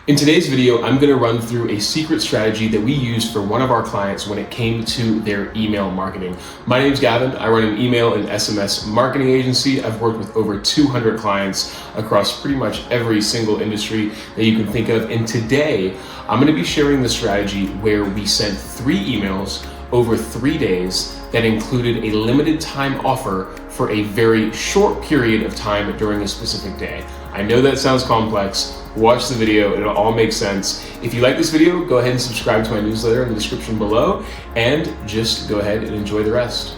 In today's video, I'm going to run through a secret strategy that we used for one of our clients when it came to their email marketing. My name is Gavin. I run an email and SMS marketing agency. I've worked with over 200 clients across pretty much every single industry that you can think of. And today, I'm going to be sharing the strategy where we sent 3 emails over 3 days that included a limited time offer for a very short period of time during a specific day. I know that sounds complex. Watch the video, it'll all make sense. If you like this video, go ahead and subscribe to my newsletter in the description below, and just go ahead and enjoy the rest.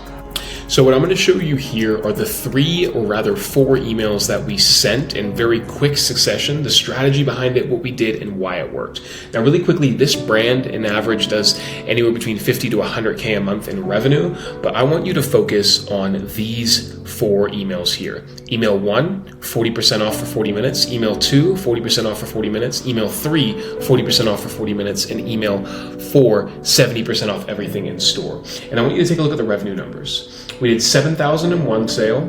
So what I'm going to show you here are the 3 or rather 4 emails that we sent in very quick succession, the strategy behind it, what we did, and why it worked. Now really quickly, this brand in average does anywhere between 50 to 100K a month in revenue, but I want you to focus on these 4 emails here. Email 1, 40% off for 40 minutes. Email 2, 40% off for 40 minutes. Email 3, 40% off for 40 minutes. And email 4, 70% off everything in store. And I want you to take a look at the revenue numbers. We did 7,000 in one sale,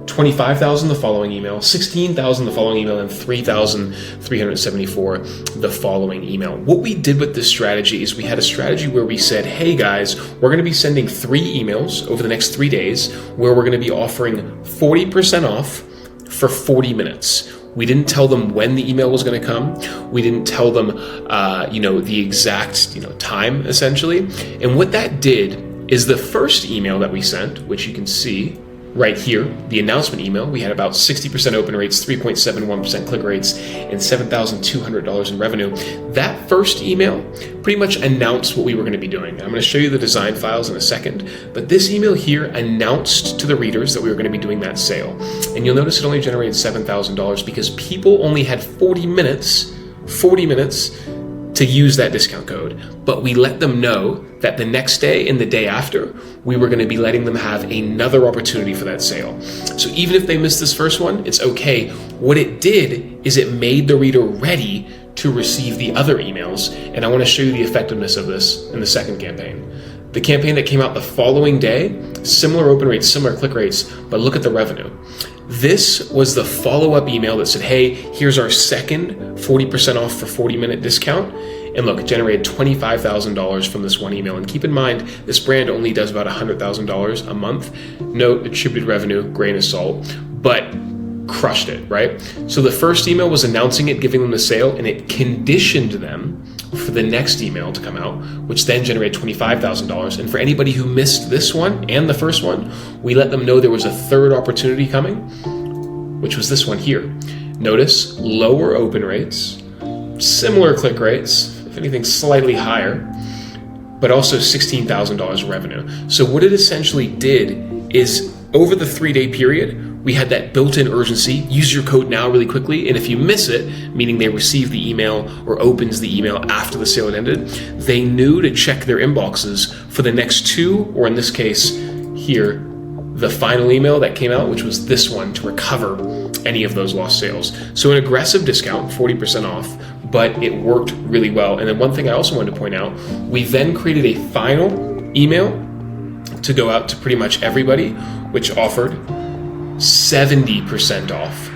25,000 the following email, 16,000 the following email, and 3,374 the following email. What we did with this strategy is we had a strategy where we said, hey guys, we're going to be sending 3 emails over the next 3 days where we're going to be offering 40% off for 40 minutes. We didn't tell them when the email was going to come. We didn't tell them, the exact, time essentially. And what that did is the first email that we sent, which you can see right here, the announcement email, we had about 60% open rates, 3.71% click rates, and $7,200 in revenue. That first email pretty much announced what we were going to be doing. I'm going to show you the design files in a second, but this email here announced to the readers that we were going to be doing that sale. And you'll notice it only generated $7,000 because people only had 40 minutes to use that discount code. But we let them know that the next day and the day after, we were going to be letting them have another opportunity for that sale. So even if they missed this first one, it's okay. What it did is it made the reader ready to receive the other emails. And I want to show you the effectiveness of this in the second campaign. The campaign that came out the following day, similar open rates, similar click rates, but look at the revenue. This was the follow-up email that said, hey, here's our second 40% off for 40-minute discount. And look, it generated $25,000 from this one email. And keep in mind, this brand only does about $100,000 a month. Note, attributed revenue, grain of salt, but crushed it, right? So the first email was announcing it, giving them the sale, and it conditioned them for the next email to come out, which then generated $25,000. And for anybody who missed this one and the first one, we let them know there was a third opportunity coming, which was this one here. Notice lower open rates, similar click rates, if anything slightly higher, but also $16,000 revenue. So what it essentially did is over the 3-day period, we had that built-in urgency, use your code now really quickly, and if you miss it, meaning they receive the email or opens the email after the sale had ended, they knew to check their inboxes for the next 2, or in this case here, the final email that came out, which was this one, to recover any of those lost sales. So an aggressive discount, 40% off, but it worked really well. And then one thing I also wanted to point out, we then created a final email to go out to pretty much everybody, which offered 70% off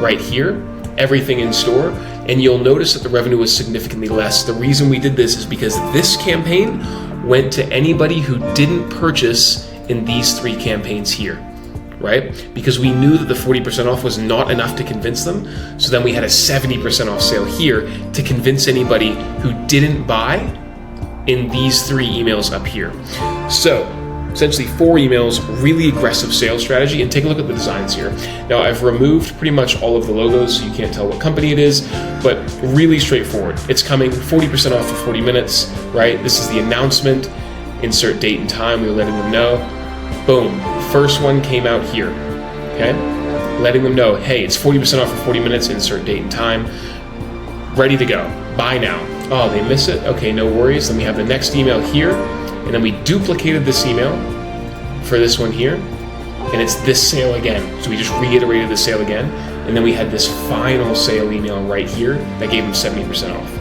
right here, everything in store. And you'll notice that the revenue was significantly less. The reason we did this is because this campaign went to anybody who didn't purchase in these 3 campaigns here, right? Because we knew that the 40% off was not enough to convince them. So then we had a 70% off sale here to convince anybody who didn't buy in these 3 emails up here. So essentially 4 emails, really aggressive sales strategy, and take a look at the designs here. Now I've removed pretty much all of the logos so you can't tell what company it is, but really straightforward. It's coming 40% off for 40 minutes, right? This is the announcement, insert date and time, we were letting them know. Boom, first one came out here, okay? Letting them know, hey, it's 40% off for 40 minutes, insert date and time, ready to go, buy now. Oh, they miss it? Okay, no worries. Then we have the next email here, and then we duplicated this email for this one here, and it's this sale again. So we just reiterated the sale again, and then we had this final sale email right here that gave them 70% off.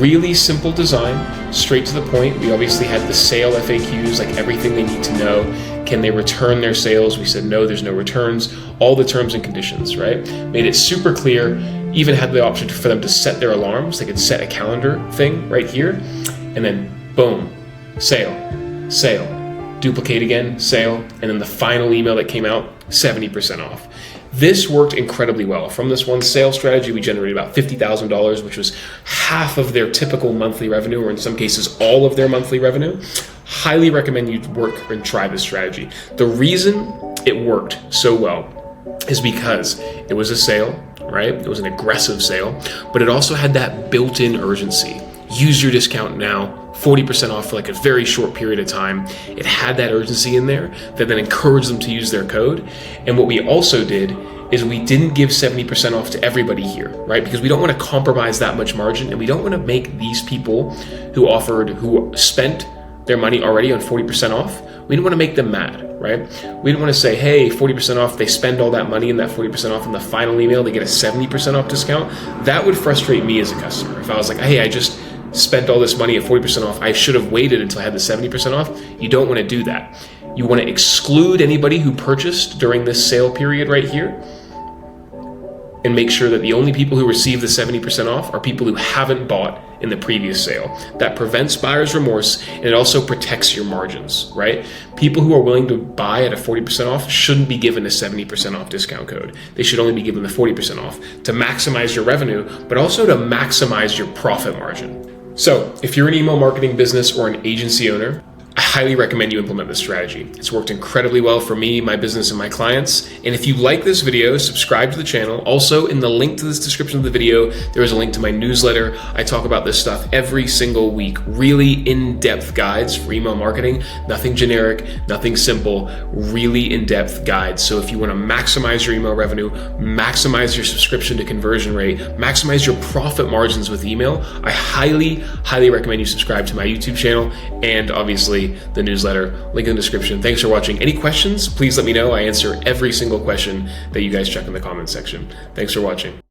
Really simple design, straight to the point. We obviously had the sale FAQs, like everything they need to know. Can they return their sales? We said no, there's no returns. All the terms and conditions, right? Made it super clear. even had the option for them to set their alarms. They could set a calendar thing right here, and then boom, sale, sale, duplicate again, sale, and then the final email that came out, 70% off. This worked incredibly well. From this one sales strategy, we generated about $50,000, which was half of their typical monthly revenue, or in some cases, all of their monthly revenue. Highly recommend you work and try this strategy. The reason it worked so well is because it was a sale, right? It was an aggressive sale, but it also had that built-in urgency. Use your discount now, 40% off for like a very short period of time. It had that urgency in there that then encouraged them to use their code. And what we also did is we didn't give 70% off to everybody here, right? Because we don't want to compromise that much margin, and we don't want to make these people who spent their money already on 40% off, we didn't want to make them mad, right? We didn't want to say, hey, 40% off, they spend all that money in that 40% off in the final email, they get a 70% off discount. That would frustrate me as a customer. If I was like, hey, I just spent all this money at 40% off, I should have waited until I had the 70% off. You don't want to do that. You want to exclude anybody who purchased during this sale period right here, and make sure that the only people who receive the 70% off are people who haven't bought in the previous sale. That prevents buyer's remorse, and it also protects your margins, right? People who are willing to buy at a 40% off shouldn't be given a 70% off discount code. They should only be given the 40% off to maximize your revenue, but also to maximize your profit margin. So if you're an email marketing business or an agency owner, I highly recommend you implement this strategy. It's worked incredibly well for me, my business, and my clients. And if you like this video, subscribe to the channel. Also, in the link to this description of the video, there is a link to my newsletter. I talk about this stuff every single week. Really in-depth guides for email marketing. Nothing generic, nothing simple, really in-depth guides. So if you want to maximize your email revenue, maximize your subscription to conversion rate, maximize your profit margins with email, I highly, highly recommend you subscribe to my YouTube channel and obviously the newsletter, link in the description. Thanks for watching. Any questions, please let me know. I answer every single question that you guys check in the comments section. Thanks for watching.